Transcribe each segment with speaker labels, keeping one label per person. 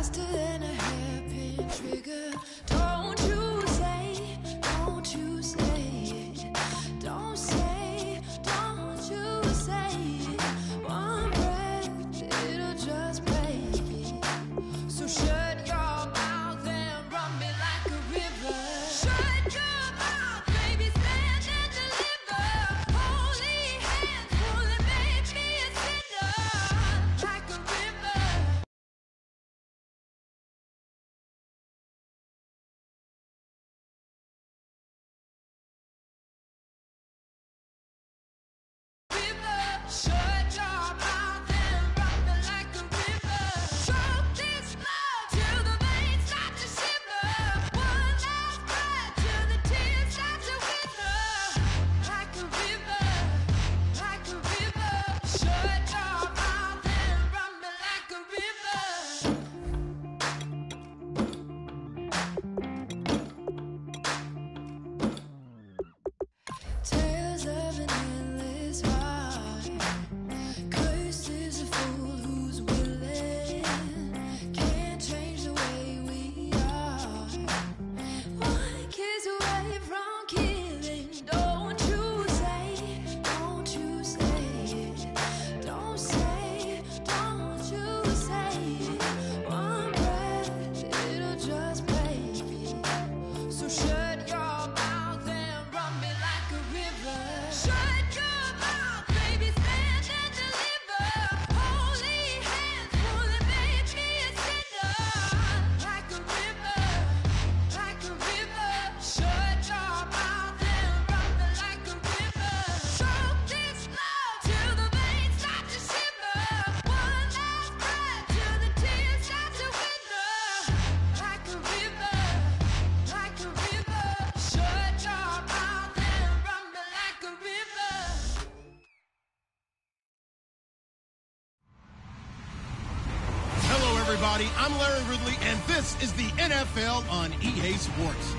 Speaker 1: faster than a hairpin trigger. Don't you say, don't you say it. Don't say, don't you say it. One breath, it'll just break it. So shut your mouth and run me like a river. Shut your mouth, baby, stand and deliver. Holy hands, pulling, make me a sinner. Like a river. Shut your mouth and rock me like a river. Choke this love till the veins start to shiver. One last breath till the tears start to wither. Like a river, like a river. Shut your mouth and rock me like a river. Tales of an endless ride. Cursed is a fool who's willing. Can't change the way we are. One kiss away from killing. Don't you say it. Don't say, don't you say it. One breath, it'll just break it. So shut your mouth and run me like a river. Shut your mouth, baby, stand and deliver. Holy hands, pulling, make me a sinner. Like a river, like a river. Shut your mouth and run me like a river. Choke this love till the veins start to shiver. One last breath till the tears start to wither. Like a river, like a river. Shut your mouth and run me like a river.
Speaker 2: Hello, everybody. I'm Larry Ridley, and this is the NFL on EA Sports.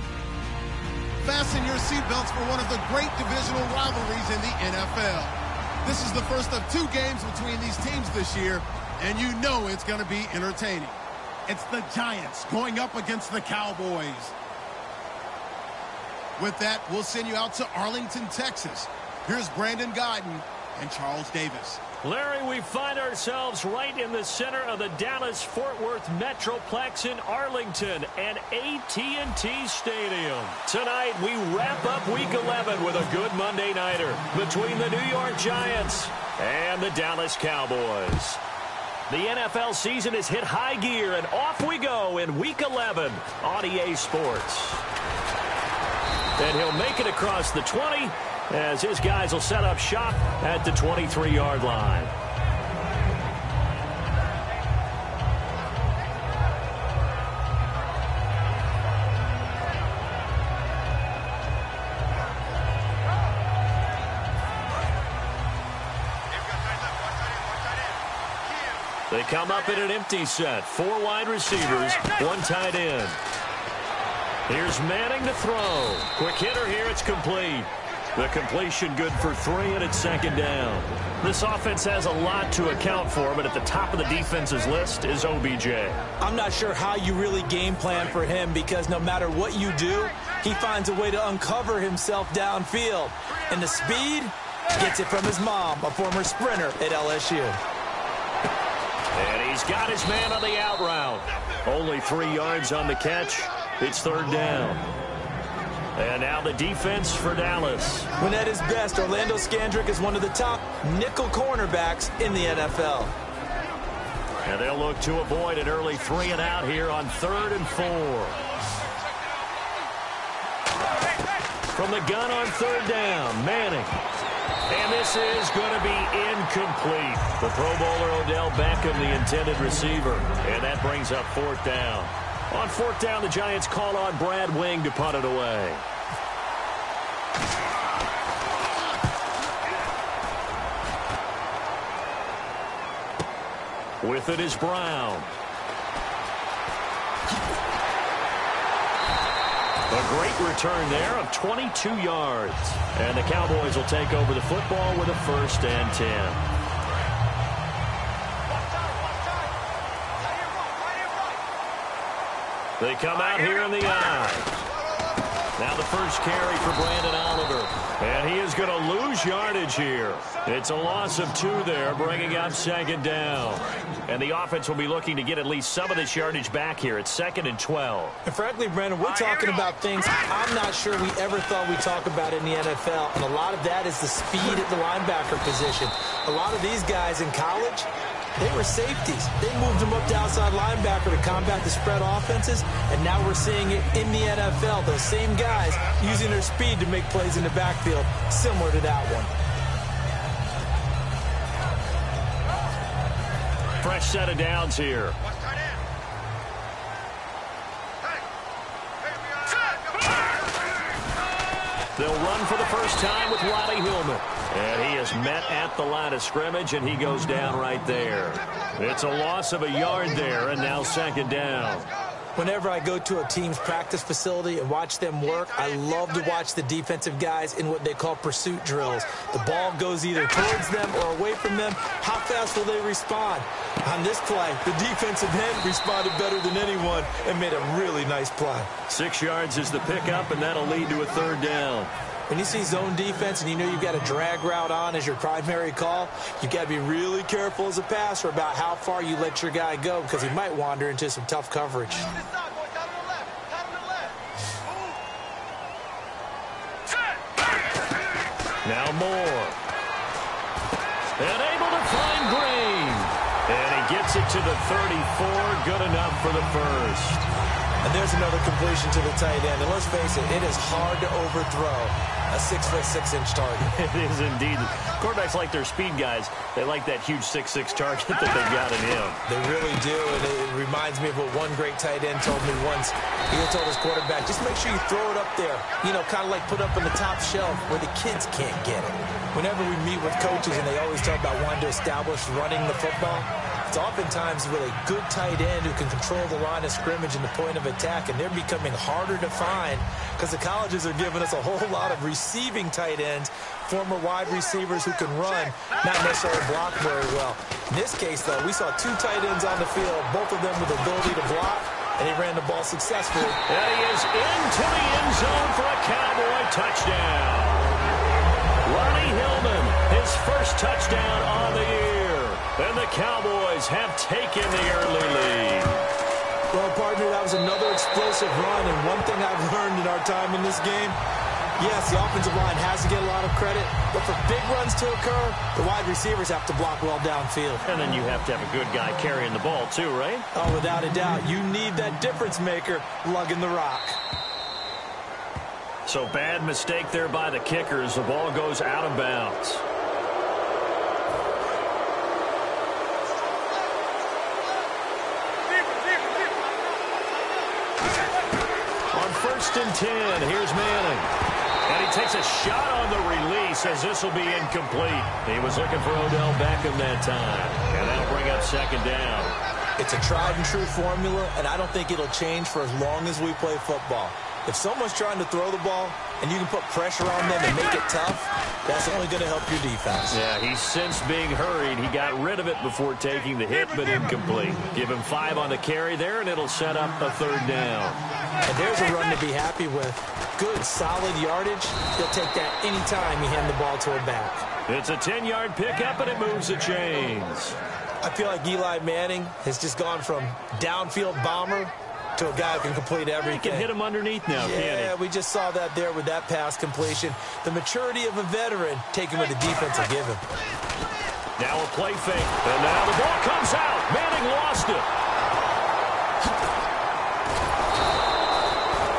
Speaker 2: Fasten your seatbelts for one of the great divisional rivalries in the NFL. This is the first of two games between these teams this year, and you know it's going to be entertaining. It's the Giants going up against the Cowboys. With that, we'll send you out to Arlington, Texas. Here's Brandon Guyton and Charles Davis.
Speaker 3: Larry, we find ourselves right in the center of the Dallas-Fort Worth Metroplex in Arlington and AT&T Stadium. Tonight, we wrap up Week 11 with a good Monday nighter between the New York Giants and the Dallas Cowboys. The NFL season has hit high gear, and off we go in Week 11 on EA Sports. And he'll make it across the 20 as his guys will set up shop at the 23-yard line. They come up in an empty set. 4 wide receivers, 1 tight end. Here's Manning to throw. Quick hitter here, it's complete. The completion good for 3, and it's second down. This offense has a lot to account for, but at the top of the defense's list is OBJ.
Speaker 4: I'm not sure how you really game plan for him, because no matter what you do, he finds a way to uncover himself downfield. And the speed gets it from his mom, a former sprinter at LSU.
Speaker 3: And he's got his man on the out route. Only 3 yards on the catch. It's third down. And now the defense for Dallas.
Speaker 4: When at his best, Orlando Scandrick is one of the top nickel cornerbacks in the NFL.
Speaker 3: And they'll look to avoid an early 3 and out here on 3rd and 4. From the gun on 3rd down, Manning. And this is going to be incomplete. The Pro Bowler Odell Beckham, the intended receiver. And that brings up 4th down. On 4th down, the Giants call on Brad Wing to punt it away. With it is Brown. A great return there of 22 yards. And the Cowboys will take over the football with a 1st and 10. They come out here in the eye. Now the first carry for Brandon Oliver. And he is going to lose yardage here. It's a loss of 2 there, bringing up second down. And the offense will be looking to get at least some of this yardage back here. It's 2nd and 12.
Speaker 4: And frankly, Brandon, we're talking about things I'm not sure we ever thought we'd talk about in the NFL. And a lot of that is the speed at the linebacker position. A lot of these guys in college, they were safeties. They moved them up to outside linebacker to combat the spread offenses, and now we're seeing it in the NFL. Those same guys using their speed to make plays in the backfield, similar to that one.
Speaker 3: Fresh set of downs here. They'll run for the first time with Riley Hillman. And he is met at the line of scrimmage, and he goes down right there. It's a loss of a yard there, and now second down.
Speaker 4: Whenever I go to a team's practice facility and watch them work, I love to watch the defensive guys in what they call pursuit drills. The ball goes either towards them or away from them. How fast will they respond? On this play, the defensive end responded better than anyone and made a really nice play.
Speaker 3: 6 yards is the pickup, and that'll lead to a third down.
Speaker 4: When you see zone defense and you know you've got a drag route on as your primary call, you've got to be really careful as a passer about how far you let your guy go because he might wander into some tough coverage.
Speaker 3: Now Moore. And able to find Green. And he gets it to the 34. Good enough for the first.
Speaker 4: And there's another completion to the tight end. And let's face it, it is hard to overthrow a 6'6" target.
Speaker 3: It is indeed. Quarterbacks like their speed guys. They like that huge 6'6" target that they've got in him.
Speaker 4: They really do, and it reminds me of what one great tight end told me once. He told his quarterback, just make sure you throw it up there, you know, kind of like put up on the top shelf where the kids can't get it. Whenever we meet with coaches and they always talk about wanting to establish running the football, it's oftentimes with a good tight end who can control the line of scrimmage and the point of attack, and they're becoming harder to find because the colleges are giving us a whole lot of receiving tight ends, former wide receivers who can run, not necessarily block very well. In this case, though, we saw 2 tight ends on the field, both of them with the ability to block, and he ran the ball successfully.
Speaker 3: And he is into the end zone for a Cowboy touchdown. Ronnie Hillman, his first touchdown on the year. And the Cowboys have taken the early lead.
Speaker 4: Well, partner, that was another explosive run, and one thing I've learned in our time in this game, yes, the offensive line has to get a lot of credit, but for big runs to occur, the wide receivers have to block well downfield.
Speaker 3: And then you have to have a good guy carrying the ball too, right?
Speaker 4: Oh, without a doubt. You need that difference maker lugging the rock.
Speaker 3: So bad mistake there by the kickers. The ball goes out of bounds. On 1st and 10, here's Manning. And he takes a shot on the release as this will be incomplete. He was looking for Odell Beckham that time. And that'll bring up second down.
Speaker 4: It's a tried and true formula, and I don't think it'll change for as long as we play football. If someone's trying to throw the ball and you can put pressure on them and make it tough, that's only going to help your defense.
Speaker 3: Yeah, he's since being hurried. He got rid of it before taking the hit, but incomplete. Give him 5 on the carry there, and it'll set up a third down.
Speaker 4: And there's a run to be happy with. Good, solid yardage. He'll take that anytime you hand the ball to a back.
Speaker 3: It's a 10-yard pickup, and it moves the chains.
Speaker 4: I feel like Eli Manning has just gone from downfield bomber to a guy who can complete everything.
Speaker 3: He can hit him underneath now, can't he?
Speaker 4: Yeah, we just saw that there with that pass completion. The maturity of a veteran taken with the defense will give him.
Speaker 3: Now a play fake, and now the ball comes out. Manning lost it.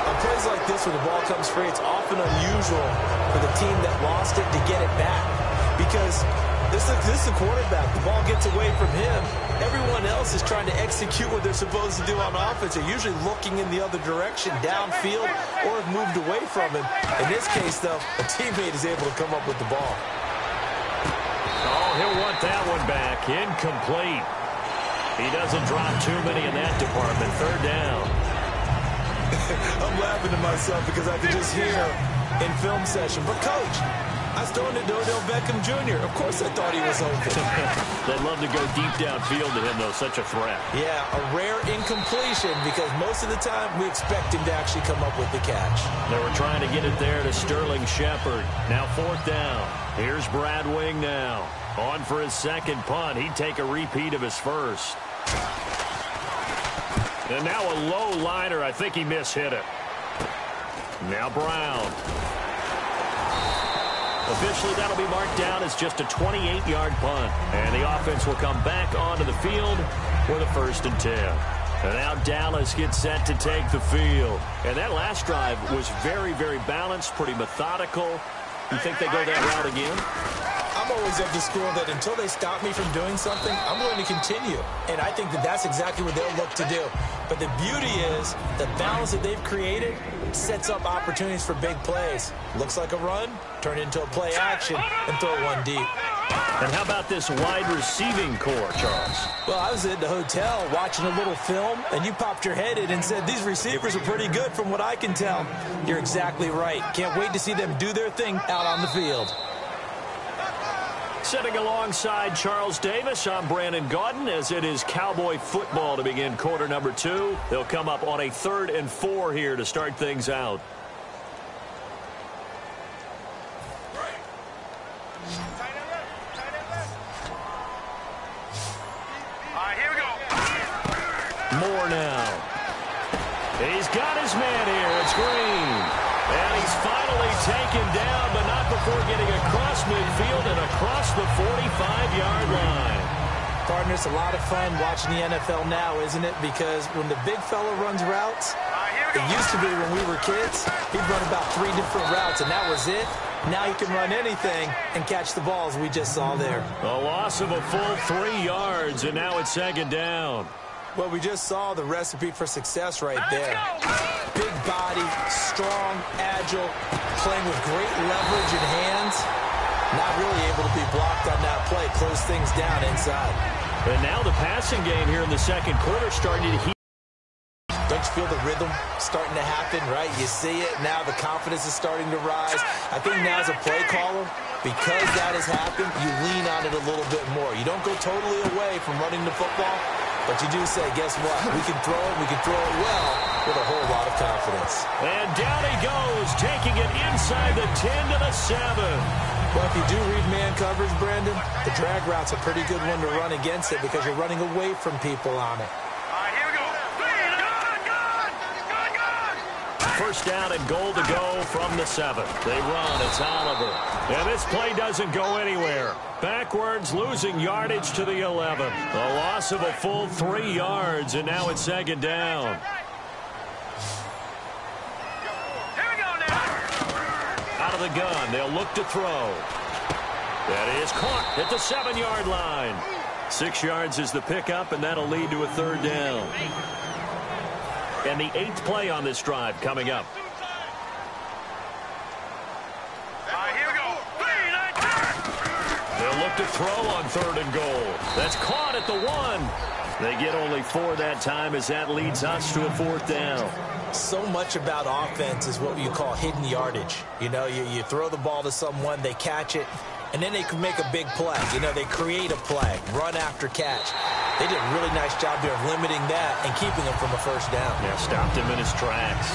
Speaker 4: On plays like this, when the ball comes free, it's often unusual for the team that lost it to get it back. Because this is the quarterback. The ball gets away from him. Everyone else is trying to execute what they're supposed to do on offense. They're usually looking in the other direction, downfield, or have moved away from him. In this case, though, a teammate is able to come up with the ball.
Speaker 3: Oh, he'll want that one back. Incomplete. He doesn't drop too many in that department. Third down.
Speaker 4: I'm laughing to myself because I can just hear in film session, but coach, I was throwing it to Odell Beckham Jr. Of course I thought he was open.
Speaker 3: They'd love to go deep downfield to him, though. Such a threat.
Speaker 4: Yeah, a rare incompletion because most of the time we expect him to actually come up with the catch.
Speaker 3: They were trying to get it there to Sterling Shepard. Now 4th down. Here's Brad Wing now. On for his second punt. He'd take a repeat of his first. And now a low liner. I think he mishit it. Now Brown. Officially, that'll be marked down as just a 28-yard punt. And the offense will come back onto the field for the 1st and 10. And now Dallas gets set to take the field. And that last drive was very, very balanced, pretty methodical. You think they go that route again?
Speaker 4: I'm always of the school that until they stop me from doing something, I'm going to continue. And I think that that's exactly what they'll look to do. But the beauty is the balance that they've created sets up opportunities for big plays. Looks like a run, turn into a play action, and throw one deep.
Speaker 3: And how about this wide receiving core, Charles?
Speaker 4: Well, I was at the hotel watching a little film, and you popped your head in and said, these receivers are pretty good from what I can tell. You're exactly right. Can't wait to see them do their thing out on the field.
Speaker 3: Sitting alongside Charles Davis, I'm Brandon Gaudin as it is Cowboy football to begin quarter number 2. They'll come up on a 3rd and 4 here to start things out.
Speaker 5: Here we go.
Speaker 3: More now. He's got his man here. It's Green. And he's finally taken down, but not before getting across midfield and across the 45-yard line.
Speaker 4: Partner, it's a lot of fun watching the NFL now, isn't it? Because when the big fella runs routes, it used to be when we were kids, he'd run about 3 different routes, and that was it. Now he can run anything and catch the balls we just saw there.
Speaker 3: A loss of a full 3 yards, and now it's 2nd down.
Speaker 4: Well, we just saw the recipe for success right there. Big body, strong, agile, playing with great leverage in hands. Not really able to be blocked on that play. Close things down inside.
Speaker 3: And now the passing game here in the 2nd quarter starting to heat.
Speaker 4: Don't you feel the rhythm starting to happen, right? You see it. Now the confidence is starting to rise. I think now as a play caller, because that has happened, you lean on it a little bit more. You don't go totally away from running the football, but you do say, guess what? We can throw it. We can throw it well with a whole lot of confidence.
Speaker 3: And down he goes, taking it inside the 10 to the 7.
Speaker 4: Well, if you do read man coverage, Brandon, the drag route's a pretty good one to run against it because you're running away from people on it.
Speaker 5: Here we go.
Speaker 3: First down and goal to go from the 7. They run. It's Oliver. And this play doesn't go anywhere. Backwards, losing yardage to the 11. A loss of a full 3 yards, and now it's 2nd down.
Speaker 5: Here we go now.
Speaker 3: Out of the gun. They'll look to throw. That is caught at the 7-yard line. 6 yards is the pickup, and that'll lead to a 3rd down. And the 8th play on this drive coming up.
Speaker 5: Here we go.
Speaker 3: They'll look to throw on 3rd and goal. That's caught at the 1. They get only 4 that time as that leads us to a 4th down.
Speaker 4: So much about offense is what you call hidden yardage. You know, you throw the ball to someone, they catch it, and then they can make a big play. You know, they create a play, run after catch. They did a really nice job there of limiting that and keeping him from a 1st down.
Speaker 3: Yeah, stopped him in his tracks.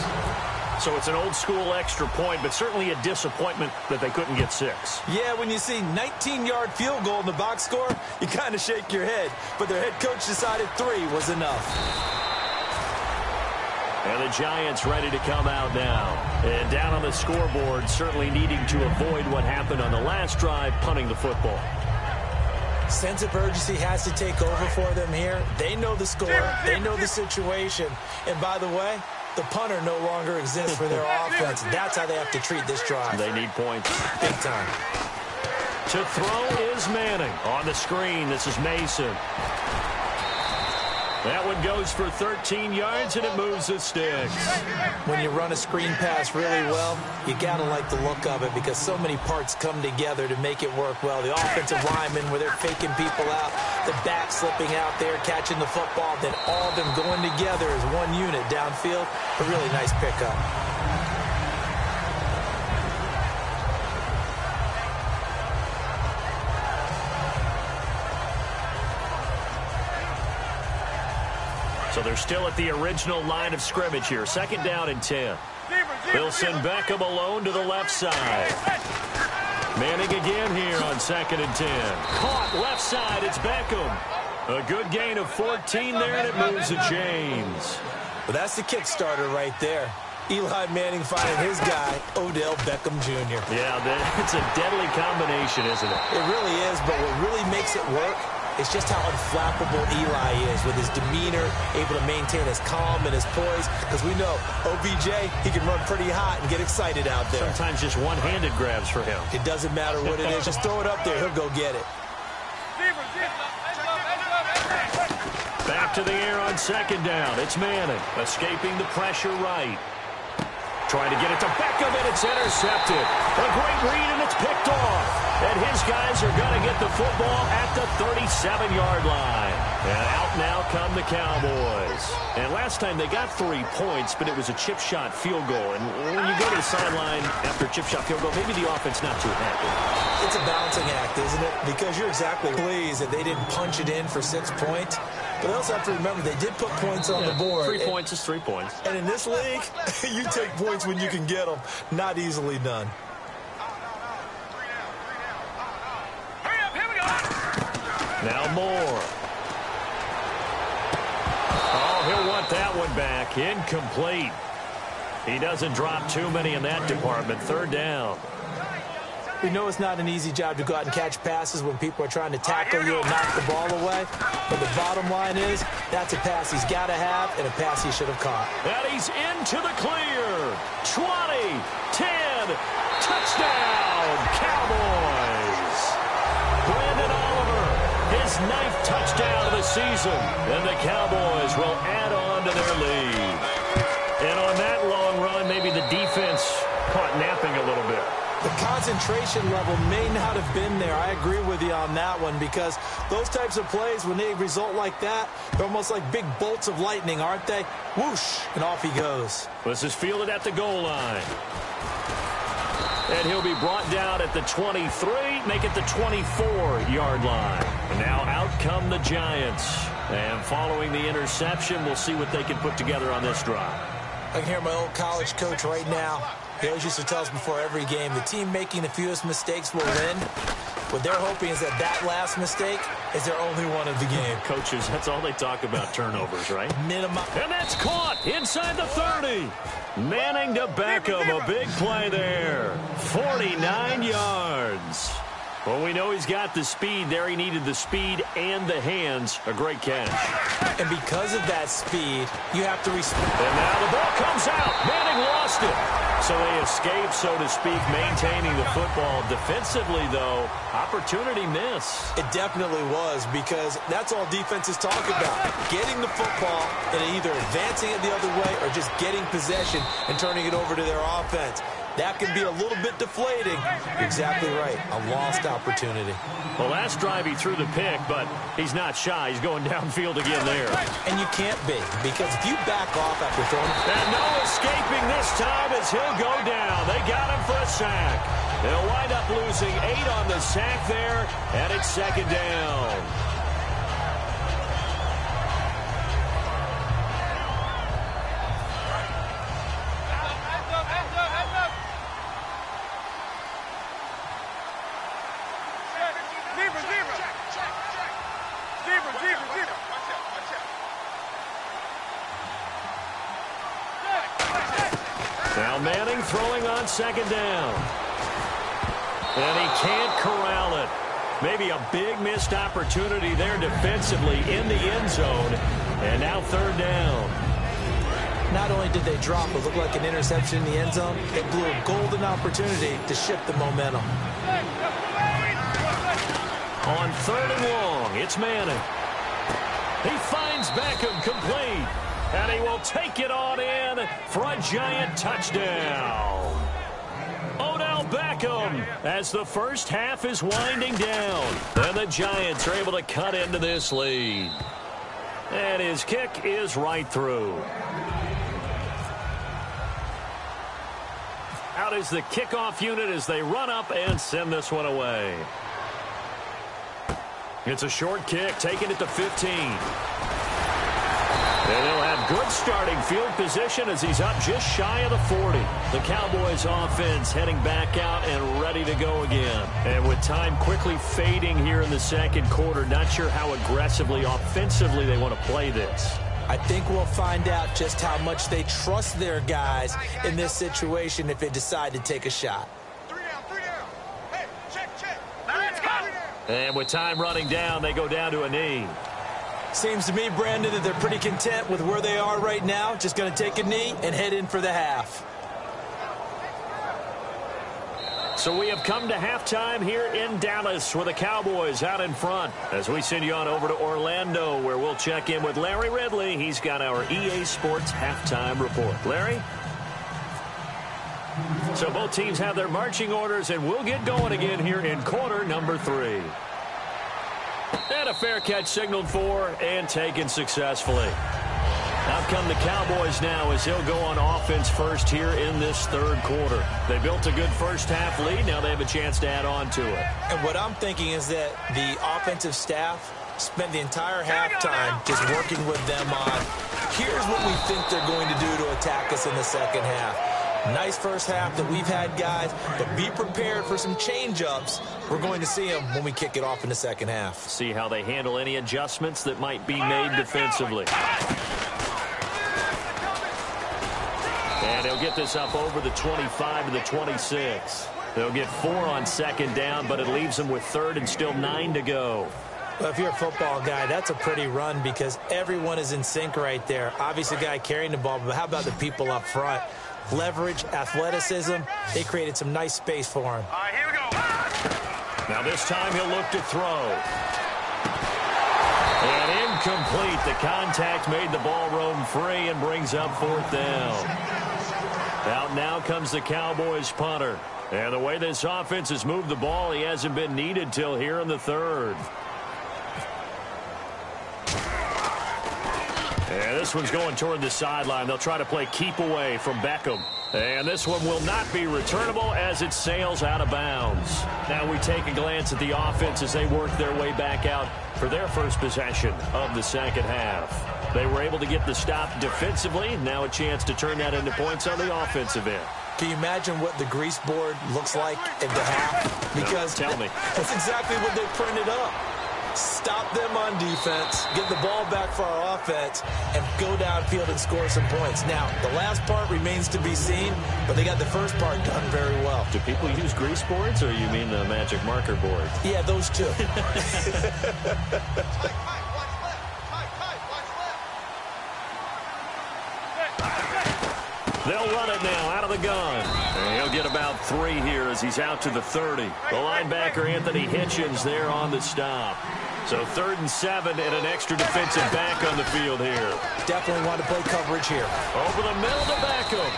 Speaker 3: So it's an old-school extra point, but certainly a disappointment that they couldn't get 6.
Speaker 4: Yeah, when you see 19-yard field goal in the box score, you kind of shake your head. But their head coach decided 3 was enough.
Speaker 3: And the Giants ready to come out now. And down on the scoreboard, certainly needing to avoid what happened on the last drive, punting the football.
Speaker 4: Sense of urgency has to take over for them here. They know the score. They know the situation. And by the way, the punter no longer exists for their offense. That's how they have to treat this drive.
Speaker 3: They need points.
Speaker 4: Big time.
Speaker 3: To throw is Manning. On the screen, this is Mason. That one goes for 13 yards, and it moves the sticks.
Speaker 4: When you run a screen pass really well, you got to like the look of it because so many parts come together to make it work well. The offensive linemen, where they're faking people out, the back slipping out there, catching the football, then all of them going together as one unit downfield. A really nice pickup.
Speaker 3: So they're still at the original line of scrimmage here. 2nd down and 10. They'll send Beckham alone to the left side. Manning again here on 2nd and 10. Caught left side. It's Beckham. A good gain of 14 there, and it moves the chains.
Speaker 4: Well, that's the kick starter right there. Eli Manning finding his guy, Odell Beckham Jr.
Speaker 3: Yeah, it's a deadly combination, isn't it?
Speaker 4: It really is, but what really makes it work is just how unflappable Eli is with his demeanor, able to maintain his calm and his poise. Because we know OBJ, he can run pretty hot and get excited out there.
Speaker 3: Sometimes just one-handed grabs for him.
Speaker 4: It doesn't matter what it is. Just throw it up there. He'll go get it.
Speaker 3: Back to the air on 2nd down. It's Manning escaping the pressure right. Trying to get it to Beckham, and it's intercepted. A great read, and it's picked off. And his guys are going to get the football at the 37-yard line. And out now come the Cowboys. And last time they got 3 points, but it was a chip shot field goal. And when you go to the sideline after a chip shot field goal, maybe the offense not too happy.
Speaker 4: It's a balancing act, isn't it? Because you're exactly pleased that they didn't punch it in for 6 points. But they also have to remember they did put points on the board.
Speaker 3: 3 points is 3 points.
Speaker 4: And in this league, you take points when you can get them. Not easily done.
Speaker 3: Now Moore. Oh, he'll want that one back. Incomplete. He doesn't drop too many in that department. 3rd down.
Speaker 4: We know it's not an easy job to go out and catch passes when people are trying to tackle you and knock the ball away. But the bottom line is, that's a pass he's got to have and a pass he should have caught.
Speaker 3: And he's into the clear. 20, 10, touchdown, Cowboys. Brandon Oliver, his 9th touchdown of the season. And the Cowboys will add on to their lead. And on that long run, maybe the defense caught napping a little bit.
Speaker 4: The concentration level may not have been there. I agree with you on that one because those types of plays, when they result like that, they're almost like big bolts of lightning, aren't they? Whoosh, and off he goes.
Speaker 3: This is fielded at the goal line. And he'll be brought down at the 23, make it the 24-yard line. And now out come the Giants. And following the interception, we'll see what they can put together on this drive.
Speaker 4: I can hear my old college coach right now. He always used to tell us before every game, the team making the fewest mistakes will win. What they're hoping is that that last mistake is their only one of the game.
Speaker 3: Coaches, that's all they talk about, turnovers, right?
Speaker 4: Minimum.
Speaker 3: And that's caught inside the 30. Manning to Beckham, a big play there. 49 yards. Well, we know he's got the speed there. He needed the speed and the hands. A great catch.
Speaker 4: And because of that speed, you have to respect.
Speaker 3: And now the ball comes out. Manning lost it. So they escape, so to speak, maintaining the football. Defensively, though, opportunity miss.
Speaker 4: It definitely was because that's all defenses talk about. Getting the football and either advancing it the other way or just getting possession and turning it over to their offense. That can be a little bit deflating. You're exactly right. A lost opportunity.
Speaker 3: Well, last drive he threw the pick, but he's not shy. He's going downfield again there.
Speaker 4: And you can't be, because if you back off after throwing...
Speaker 3: And no escaping this time as he'll go down. They got him for a sack. They'll wind up losing 8 on the sack there, and it's 2nd down. Now Manning throwing on 2nd down. And he can't corral it. Maybe a big missed opportunity there defensively in the end zone. And now 3rd down.
Speaker 4: Not only did they drop what looked like an interception in the end zone, it blew a golden opportunity to shift the momentum.
Speaker 3: On 3rd and long, it's Manning. He finds Beckham complete. And he will take it on in for a giant touchdown. Odell Beckham as the first half is winding down. And the Giants are able to cut into this lead. And his kick is right through. Out is the kickoff unit as they run up and send this one away. It's a short kick, taking it to 15. And they'll have good starting field position as he's up just shy of the 40. The Cowboys offense heading back out and ready to go again. And with time quickly fading here in the second quarter, not sure how aggressively, offensively they want to play this.
Speaker 4: I think we'll find out just how much they trust their guys in this situation if they decide to take a shot.
Speaker 5: 3 down. Hey, check. Let's go.
Speaker 3: And with time running down, they go down to a knee.
Speaker 4: Seems to me, Brandon, that they're pretty content with where they are right now. Just going to take a knee and head in for the half.
Speaker 3: So we have come to halftime here in Dallas with the Cowboys out in front. As we send you on over to Orlando, where we'll check in with Larry Ridley. He's got our EA Sports halftime report. Larry? So both teams have their marching orders, and we'll get going again here in quarter number 3. And a fair catch signaled for and taken successfully. Out come the Cowboys now as he'll go on offense first here in this third quarter. They built a good first half lead. Now they have a chance to add on to it.
Speaker 4: And what I'm thinking is that the offensive staff spent the entire halftime just working with them on, here's what we think they're going to do to attack us in the second half. Nice first half that we've had, guys, but be prepared for some change-ups. We're going to see them when we kick it off in the second half.
Speaker 3: See how they handle any adjustments that might be made defensively. And he'll get this up over the 25 to the 26. They'll get 4 on second down, but it leaves them with third and still 9 to go.
Speaker 4: Well, if you're a football guy, that's a pretty run because everyone is in sync right there. Obviously, the guy carrying the ball, but how about the people up front? Leverage, athleticism, they created some nice space for him.
Speaker 5: All right, here we go.
Speaker 3: Now this time he'll look to throw. And incomplete. The contact made the ball roam free and brings up 4th down. Out now comes the Cowboys punter. And the way this offense has moved the ball, he hasn't been needed till here in the third. And this one's going toward the sideline. They'll try to play keep away from Beckham. And this one will not be returnable as it sails out of bounds. Now we take a glance at the offense as they work their way back out for their first possession of the second half. They were able to get the stop defensively. Now a chance to turn that into points on the offensive end.
Speaker 4: Can you imagine what the grease board looks like at the half? Because
Speaker 3: no, tell me.
Speaker 4: That's exactly what they printed up. Stop them on defense, get the ball back for our offense, and go downfield and score some points. Now, the last part remains to be seen, but they got the first part done very well.
Speaker 3: Do people use grease boards, or you mean the magic marker board?
Speaker 4: Yeah, those two.
Speaker 3: They'll run it now out of the gun. And he'll get about 3 here as he's out to the 30. The linebacker, Anthony Hitchens, there on the stop. So 3rd and 7 and an extra defensive back on the field here.
Speaker 4: Definitely want to play coverage here.
Speaker 3: Over the middle to Beckham.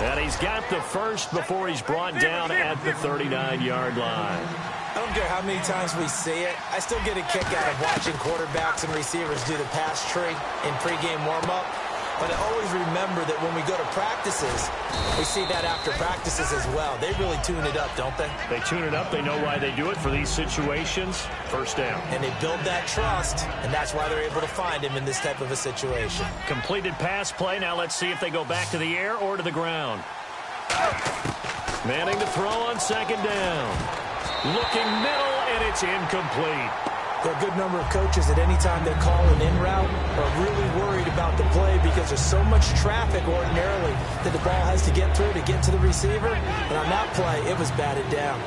Speaker 3: And he's got the first before he's brought down at the 39-yard line.
Speaker 4: I don't care how many times we see it. I still get a kick out of watching quarterbacks and receivers do the pass tree in pregame warm-up. But I always remember that when we go to practices, we see that after practices as well. They really tune it up, don't they?
Speaker 3: They tune it up. They know why they do it for these situations. First down.
Speaker 4: And they build that trust, and that's why they're able to find him in this type of a situation.
Speaker 3: Completed pass play. Now let's see if they go back to the air or to the ground. Manning to throw on second down. Looking middle, and it's incomplete.
Speaker 4: There are a good number of coaches at any time they call an in route are really worried about the play because there's so much traffic ordinarily that the ball has to get through to get to the receiver. And on that play, it was batted down.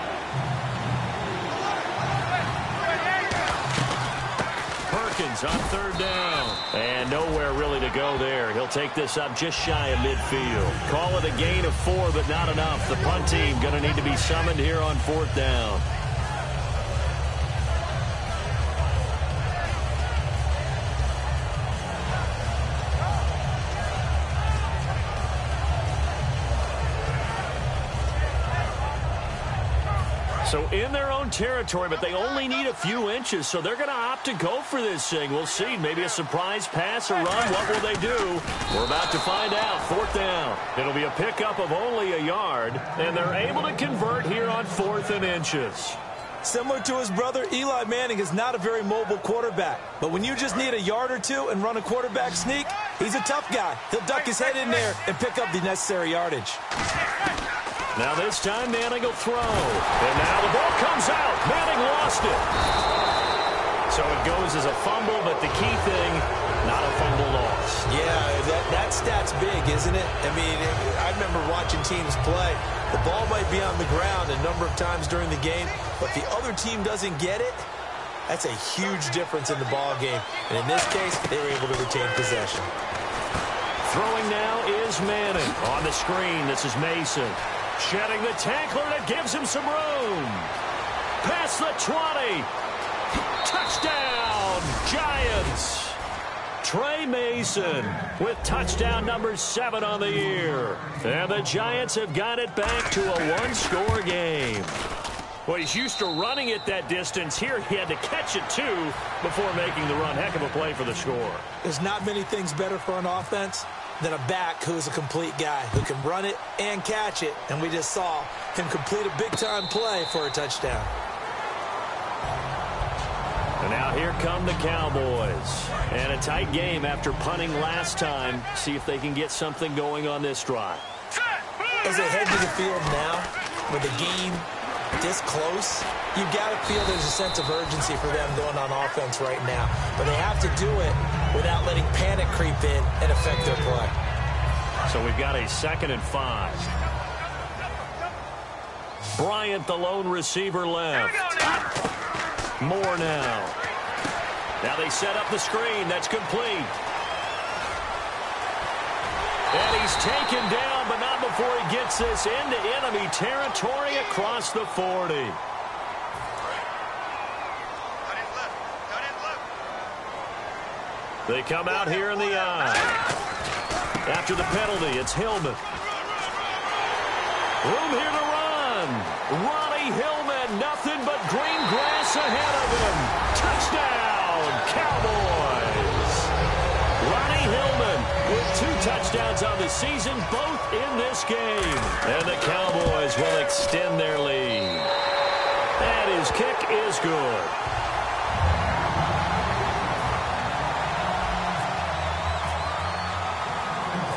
Speaker 3: Perkins on third down. And nowhere really to go there. He'll take this up just shy of midfield. Call it a gain of 4, but not enough. The punt team going to need to be summoned here on 4th down. So in their own territory, but they only need a few inches, so they're going to opt to go for this thing. We'll see. Maybe a surprise pass or run. What will they do? We're about to find out. 4th down. It'll be a pickup of only a yard, and they're able to convert here on 4th and inches.
Speaker 4: Similar to his brother, Eli Manning is not a very mobile quarterback. But when you just need a yard or two and run a quarterback sneak, he's a tough guy. He'll duck his head in there and pick up the necessary yardage.
Speaker 3: Now this time Manning will throw. And now the ball comes out. Manning lost it. So it goes as a fumble, but the key thing, not a fumble loss.
Speaker 4: Yeah, that stat's big, isn't it? I mean, I remember watching teams play. The ball might be on the ground a number of times during the game, but the other team doesn't get it. That's a huge difference in the ball game. And in this case, they were able to retain possession.
Speaker 3: Throwing now is Manning. On the screen, this is Mason. Shedding the tackler that gives him some room. Past the 20. Touchdown, Giants. Trey Mason with touchdown number 7 on the year. And the Giants have got it back to a one-score game. Well, he's used to running it that distance. Here he had to catch it, too, before making the run. Heck of a play for the score.
Speaker 4: There's not many things better for an offense than a back who's a complete guy who can run it and catch it. And we just saw him complete a big-time play for a touchdown.
Speaker 3: And now here come the Cowboys. And a tight game after punting last time. See if they can get something going on this drive.
Speaker 4: As they head to the field now, with the game this close, you've got to feel there's a sense of urgency for them going on offense right now. But they have to do it without letting panic creep in and affect their play.
Speaker 3: So we've got a 2nd and 5. Bryant, the lone receiver, left. More now. Now they set up the screen. That's complete. And he's taken down, but not before he gets this into enemy territory across the 40. They come out here in the eye. After the penalty, it's Hillman. Room here to run. Ronnie Hillman, nothing but green grass ahead of him. Touchdown, Cowboys. Ronnie Hillman with 2 touchdowns on the season, both in this game. And the Cowboys will extend their lead. And his kick is good.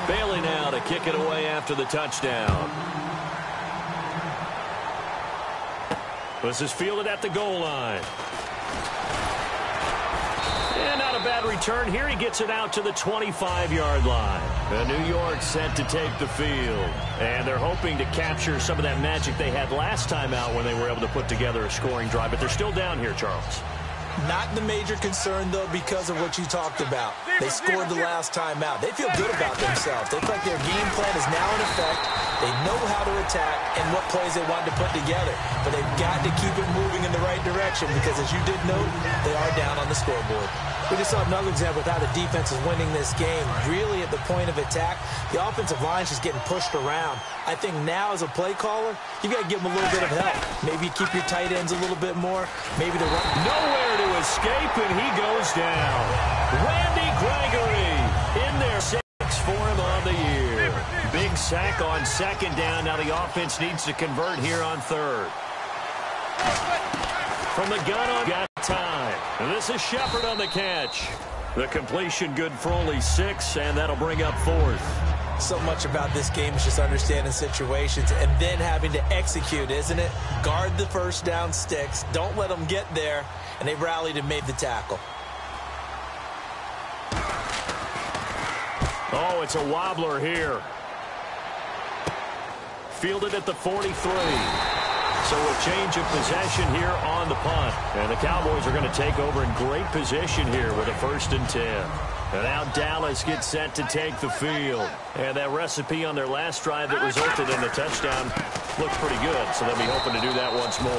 Speaker 3: Bailey now to kick it away after the touchdown. This is fielded at the goal line. And not a bad return here. He gets it out to the 25-yard line. And New York set to take the field. And they're hoping to capture some of that magic they had last time out when they were able to put together a scoring drive. But they're still down here, Charles.
Speaker 4: Not the major concern, though, because of what you talked about. They scored the last time out. They feel good about themselves. They feel like their game plan is now in effect. They know how to attack and what plays they want to put together. But they've got to keep it moving in the right direction because, as you did note, they are down on the scoreboard. We just saw another example of how the defense is winning this game. Really, at the point of attack, the offensive line is just getting pushed around. I think now, as a play caller, you've got to give them a little bit of help. Maybe keep your tight ends a little bit more. Maybe the run.
Speaker 3: Nowhere to escape, and he goes down. Randy Gregory in there. 6 for him on the year. Big sack on 2nd down. Now the offense needs to convert here on 3rd. From the gun on, got time. And this is Shepard on the catch. The completion good for only 6, and that'll bring up 4th.
Speaker 4: So much about this game is just understanding situations and then having to execute, isn't it? Guard the first down sticks. Don't let them get there. And they rallied and made the tackle.
Speaker 3: Oh, it's a wobbler here. Fielded at the 43. So a change of possession here on the punt. And the Cowboys are going to take over in great position here with a 1st and 10. And now Dallas gets set to take the field. And that recipe on their last drive that resulted in a touchdown looks pretty good. So they'll be hoping to do that once more.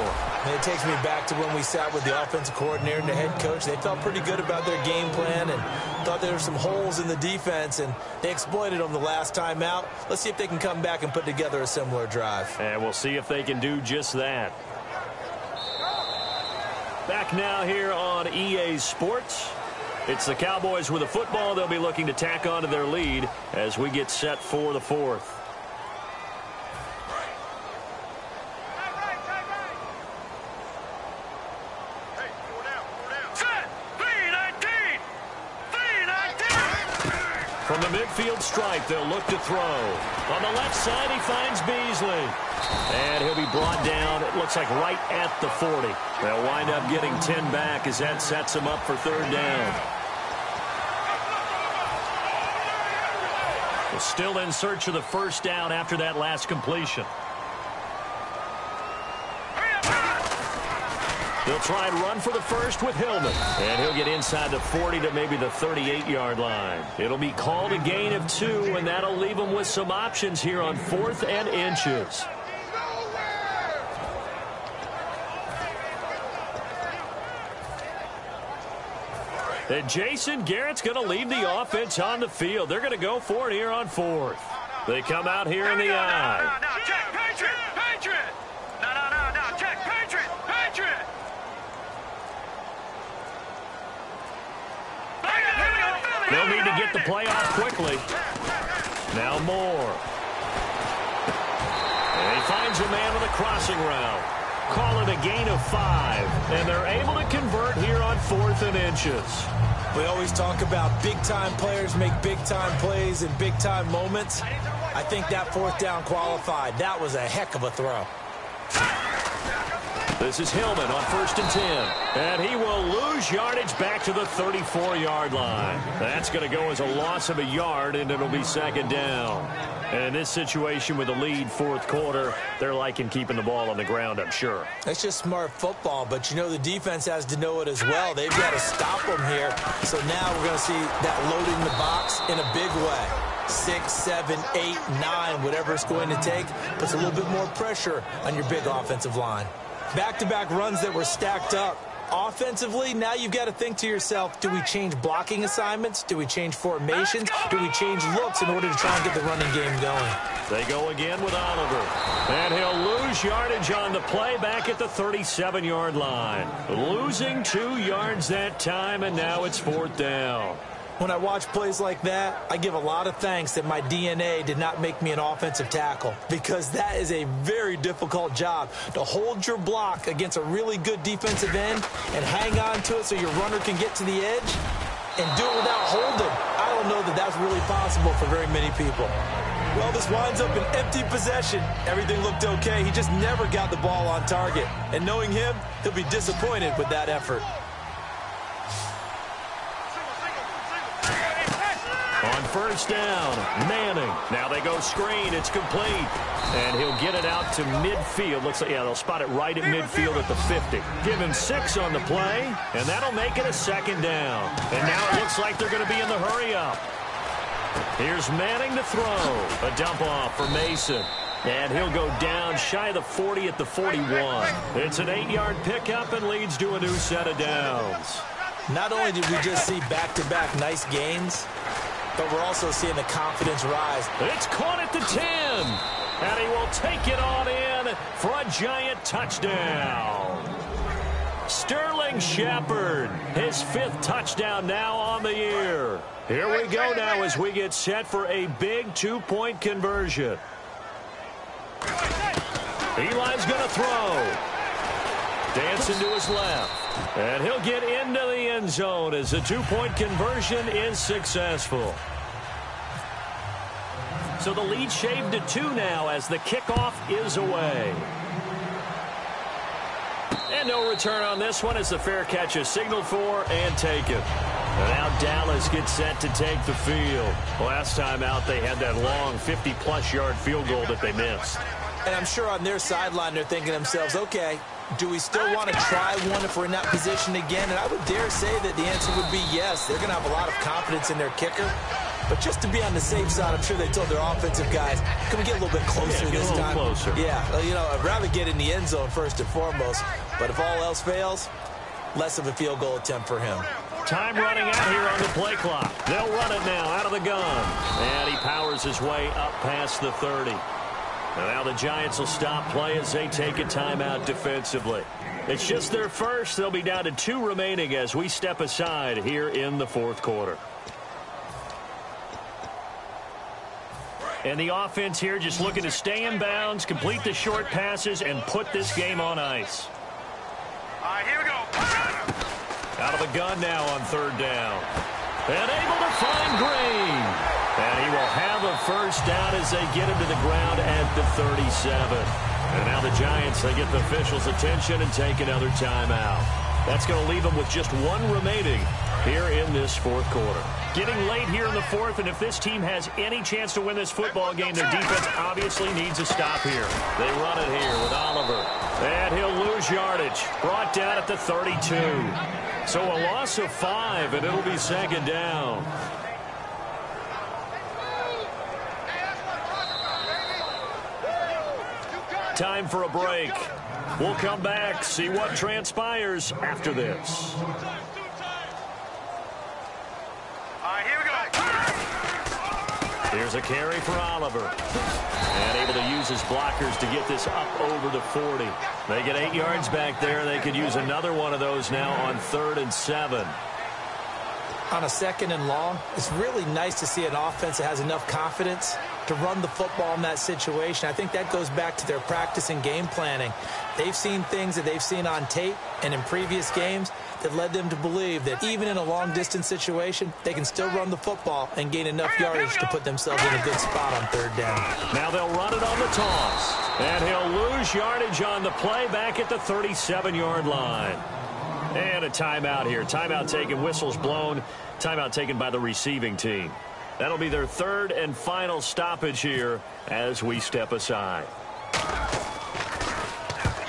Speaker 4: And it takes me back to when we sat with the offensive coordinator and the head coach. They felt pretty good about their game plan and thought there were some holes in the defense, and they exploited them the last time out. Let's see if they can come back and put together a similar drive.
Speaker 3: And we'll see if they can do just that. Back now here on EA Sports. It's the Cowboys with the football. They'll be looking to tack on to their lead as we get set for the 4th. midfield stripe. They'll look to throw. On the left side, he finds Beasley. And he'll be brought down, it looks like right at the 40. They'll wind up getting 10 back as that sets them up for third down. We're still in search of the first down after that last completion. They'll try and run for the first with Hillman. And he'll get inside the 40 to maybe the 38-yard line. It'll be called a gain of 2, and that'll leave them with some options here on 4th and inches. And Jason Garrett's going to leave the offense on the field. They're going to go for it here on 4th. They come out here in the I.
Speaker 5: No, check, Patriot, Patriot. No, check, Patriot, Patriot.
Speaker 3: They'll need to get the play off quickly. Now Moore. And he finds a man with a crossing route. Call it a gain of 5. And they're able to convert here on 4th and inches.
Speaker 4: We always talk about big-time players make big-time plays in big-time moments. I think that 4th down qualified. That was a heck of a throw.
Speaker 3: This is Hillman on 1st and 10. And he will lose yardage back to the 34-yard line. That's going to go as a loss of a yard, and it'll be 2nd down. And in this situation with a lead 4th quarter, they're liking keeping the ball on the ground, I'm sure.
Speaker 4: That's just smart football, but you know the defense has to know it as well. They've got to stop them here. So now we're going to see that loading the box in a big way. 6, 7, 8, 9, whatever it's going to take, puts a little bit more pressure on your big offensive line. Back-to-back runs that were stacked up. Offensively, now you've got to think to yourself, do we change blocking assignments? Do we change formations? Do we change looks in order to try and get the running game going?
Speaker 3: They go again with Oliver. And he'll lose yardage on the play back at the 37-yard line. Losing 2 yards that time, and now it's 4th down.
Speaker 4: When I watch plays like that, I give a lot of thanks that my DNA did not make me an offensive tackle, because that is a very difficult job, to hold your block against a really good defensive end and hang on to it so your runner can get to the edge and do it without holding. I don't know that that's really possible for very many people. Well, this winds up an empty possession. Everything looked okay. He just never got the ball on target. And knowing him, he'll be disappointed with that effort.
Speaker 3: On 1st down, Manning. Now they go screen. It's complete. And he'll get it out to midfield. Looks like, yeah, they'll spot it right at midfield at the 50. Give him 6 on the play, and that'll make it a 2nd down. And now it looks like they're going to be in the hurry-up. Here's Manning to throw. A dump off for Mason. And he'll go down shy of the 40 at the 41. It's an 8-yard pickup and leads to a new set of downs.
Speaker 4: Not only did we just see back-to-back nice gains, but we're also seeing the confidence rise.
Speaker 3: It's caught at the 10. And he will take it on in for a giant touchdown. Sterling Shepard, his 5th touchdown now on the year. Here we go now as we get set for a big 2-point conversion. Eli's going to throw. Dancing to his left. And he'll get into the end zone as the 2-point conversion is successful. So the lead shaved to 2 now as the kickoff is away. And no return on this one as the fair catch is signaled for and taken. And now Dallas gets set to take the field. Last time out they had that long 50-plus yard field goal that they missed.
Speaker 4: And I'm sure on their sideline they're thinking to themselves, okay, do we still want to try one if we're in that position again? And I would dare say that the answer would be yes. They're going to have a lot of confidence in their kicker. But just to be on the safe side, I'm sure they told their offensive guys, can we get a little bit closer this time?
Speaker 3: Closer.
Speaker 4: Yeah, you know, I'd rather get in the end zone first and foremost. But if all else fails, less of a field goal attempt for him.
Speaker 3: Time running out here on the play clock. They'll run it now out of the gun. And he powers his way up past the 30. And now the Giants will stop play as they take a timeout defensively. It's just their first. They'll be down to 2 remaining as we step aside here in the 4th quarter. And the offense here just looking to stay in bounds, complete the short passes, and put this game on ice.
Speaker 5: All right, here we go.
Speaker 3: Out of the gun now on 3rd down. And able to find Green. And And he will have a first down as they get him to the ground at the 37. And now the Giants, they get the officials' attention and take another timeout. That's going to leave them with just one remaining here in this fourth quarter. Getting late here in the fourth, and if this team has any chance to win this football game, their defense obviously needs a stop here. They run it here with Oliver. And he'll lose yardage. Brought down at the 32. So a loss of 5, and it'll be second down. Time for a break. We'll come back, see what transpires after this.
Speaker 5: All right, here we go.
Speaker 3: Here's a carry for Oliver. And able to use his blockers to get this up over to 40. They get 8 yards back there. They could use another one of those now on 3rd and 7.
Speaker 4: On a 2nd and long, it's really nice to see an offense that has enough confidence to run the football in that situation. I think that goes back to their practice and game planning. They've seen things that they've seen on tape and in previous games that led them to believe that even in a long-distance situation, they can still run the football and gain enough yardage to put themselves in a good spot on 3rd down.
Speaker 3: Now they'll run it on the toss. And he'll lose yardage on the play back at the 37-yard line. And a timeout here. Timeout taken, whistles blown. Timeout taken by the receiving team. That'll be their 3rd and final stoppage here as we step aside.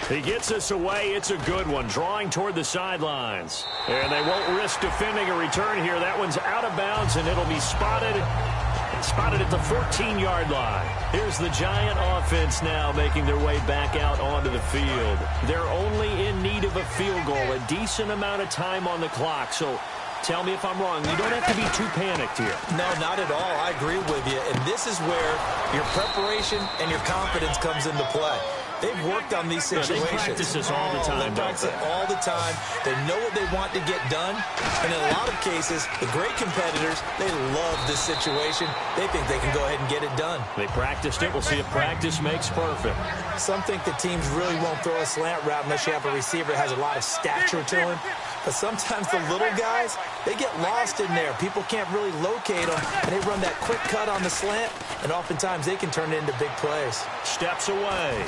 Speaker 3: He gets us away. It's a good one. Drawing toward the sidelines. And they won't risk defending a return here. That one's out of bounds, and it'll be spotted at the 14-yard line. Here's the Giant offense now making their way back out onto the field. They're only in need of a field goal, a decent amount of time on the clock. So tell me if I'm wrong. You don't have to be too panicked here.
Speaker 4: No, not at all. I agree with you. And this is where your preparation and your confidence comes into play. They've worked on these situations.
Speaker 3: They practice this all the time.
Speaker 4: They practice it all the time. They know what they want to get done. And in a lot of cases, the great competitors, they love this situation. They think they can go ahead and get it done.
Speaker 3: They practiced it. We'll see if practice makes perfect.
Speaker 4: Some think the teams really won't throw a slant route unless you have a receiver that has a lot of stature to him. But sometimes the little guys, they get lost in there. People can't really locate them, and they run that quick cut on the slant, and oftentimes they can turn it into big plays.
Speaker 3: Steps away.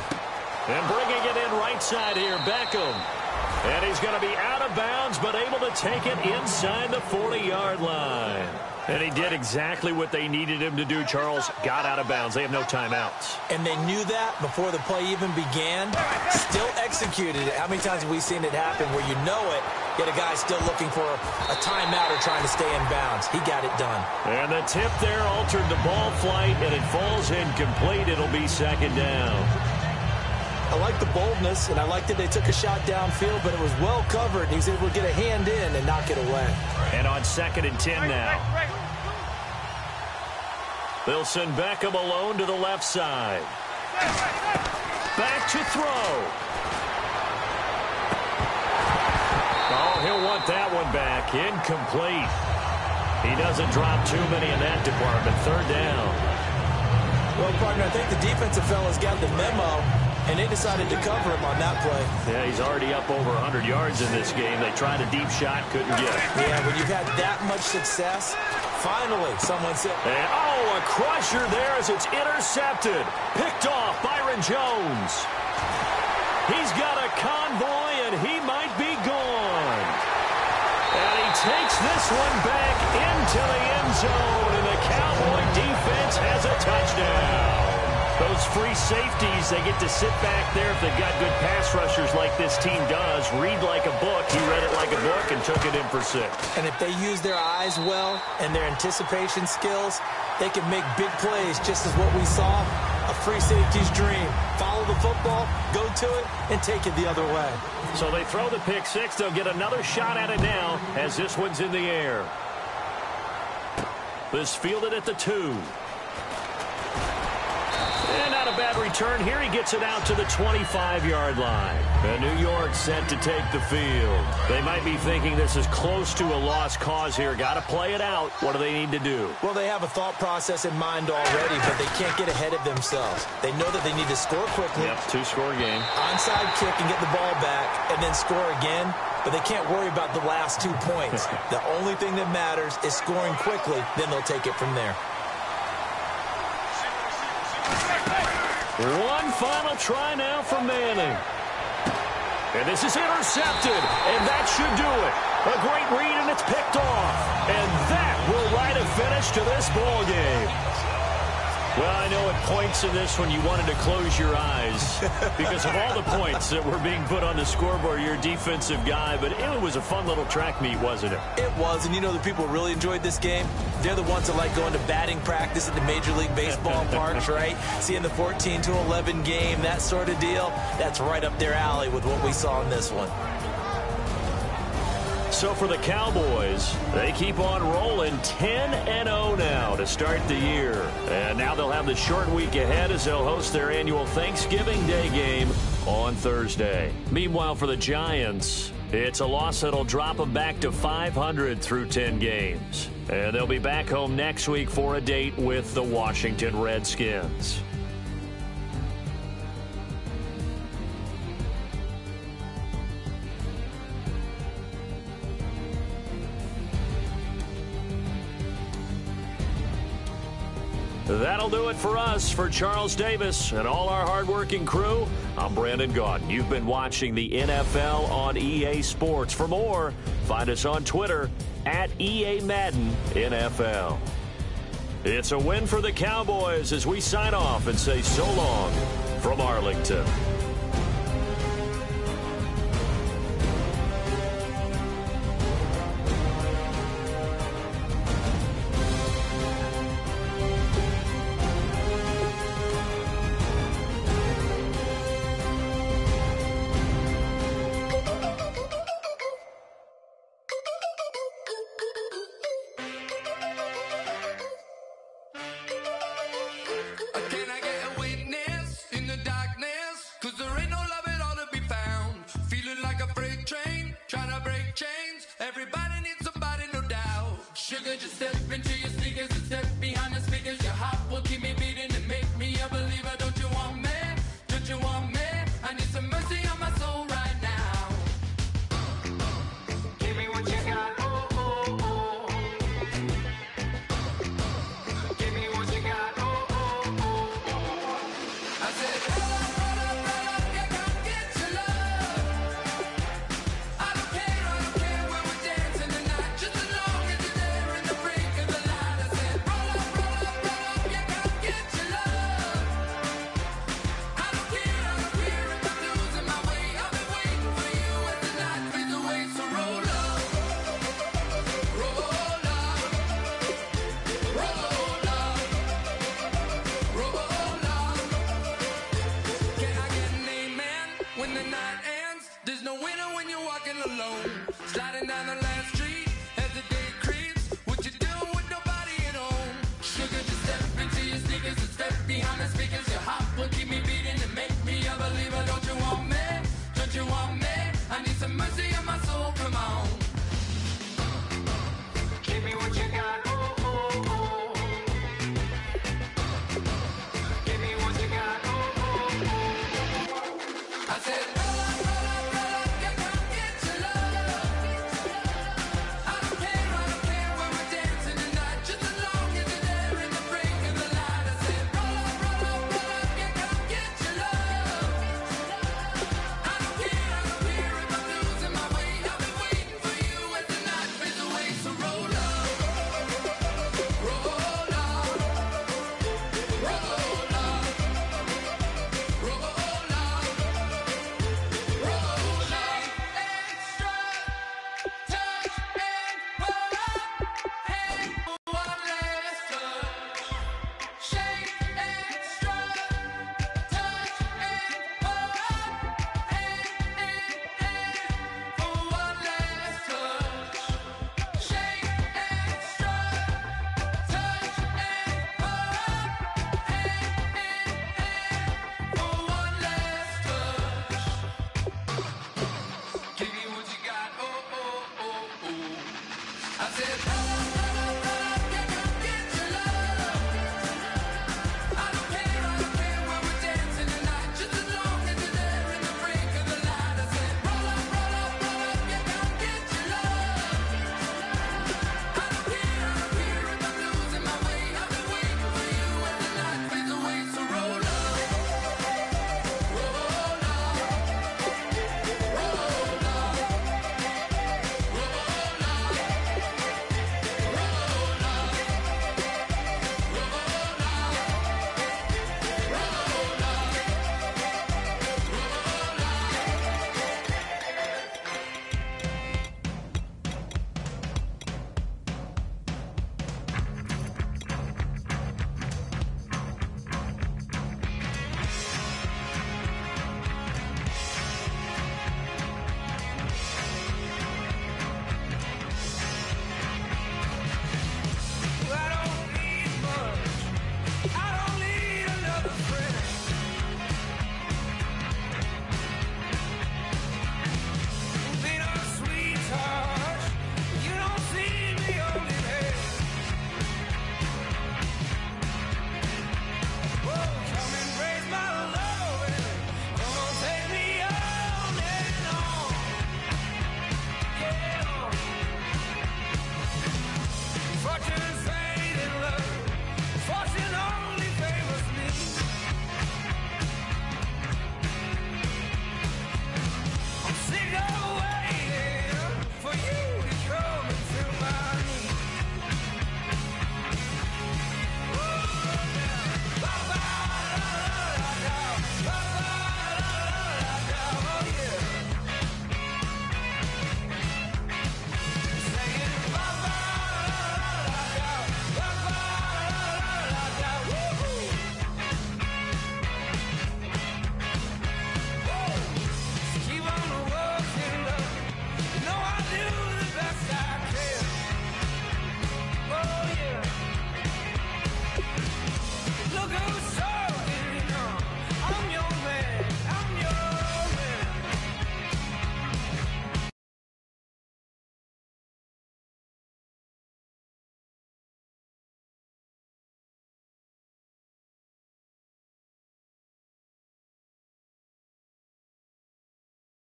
Speaker 3: And bringing it in right side here, Beckham. And he's going to be out of bounds, but able to take it inside the 40-yard line. And he did exactly what they needed him to do, Charles. Got out of bounds. They have no timeouts.
Speaker 4: And they knew that before the play even began. Still executed it. How many times have we seen it happen where you know it, yet a guy's still looking for a timeout or trying to stay in bounds? He got it done.
Speaker 3: And the tip there altered the ball flight, and it falls incomplete. It'll be second down.
Speaker 4: I like the boldness, and I like that they took a shot downfield, but it was well covered. He was able to get a hand in and knock it away.
Speaker 3: And on 2nd and 10 now. They'll send Beckham alone to the left side. Back to throw. Oh, he'll want that one back. Incomplete. He doesn't drop too many in that department. 3rd down.
Speaker 4: Well, partner, I think the defensive fellas got the memo, and they decided to cover him on that play.
Speaker 3: Yeah, he's already up over 100 yards in this game. They tried a deep shot, couldn't get it.
Speaker 4: Yeah, when you've had that much success, finally someone said...
Speaker 3: And, oh, a crusher there as it's intercepted. Picked off Byron Jones. He's got a convoy, and he might be gone. And he takes this one back into the end zone, and the Cowboy defense has a touchdown. Those free safeties, they get to sit back there if they've got good pass rushers like this team does. Read like a book. He read it like a book and took it in for 6.
Speaker 4: And if they use their eyes well and their anticipation skills, they can make big plays, just as what we saw, a free safety's dream. Follow the football, go to it, and take it the other way.
Speaker 3: So they throw the pick 6. They'll get another shot at it now as this one's in the air. This fielded at the 2. And not a bad return here. He gets it out to the 25-yard line. And New York set to take the field. They might be thinking this is close to a lost cause here. Got to play it out. What do they need to do?
Speaker 4: Well, they have a thought process in mind already, but they can't get ahead of themselves. They know that they need to score quickly.
Speaker 3: Yep, 2-score game.
Speaker 4: Onside kick and get the ball back, and then score again. But they can't worry about the last 2 points. The only thing that matters is scoring quickly. Then they'll take it from there.
Speaker 3: One final try now for Manning. And this is intercepted, and that should do it. A great read, and it's picked off. And that will write a finish to this ball game. Well, I know at points in this one you wanted to close your eyes because of all the points that were being put on the scoreboard. You're a defensive guy, but it was a fun little track meet, wasn't it?
Speaker 4: It was, and you know the people who really enjoyed this game? They're the ones that like going to batting practice at the Major League Baseball parks, right? Seeing the 14-11 game, that sort of deal. That's right up their alley with what we saw in this one.
Speaker 3: So for the Cowboys, they keep on rolling 10-0 now to start the year. And now they'll have the short week ahead as they'll host their annual Thanksgiving Day game on Thursday. Meanwhile, for the Giants, it's a loss that'll drop them back to 500 through 10 games. And they'll be back home next week for a date with the Washington Redskins. That'll do it for us. For Charles Davis and all our hardworking crew, I'm Brandon Gaudin. You've been watching the NFL on EA Sports. For more, find us on Twitter at EA Madden NFL. It's a win for the Cowboys as we sign off and say so long from Arlington.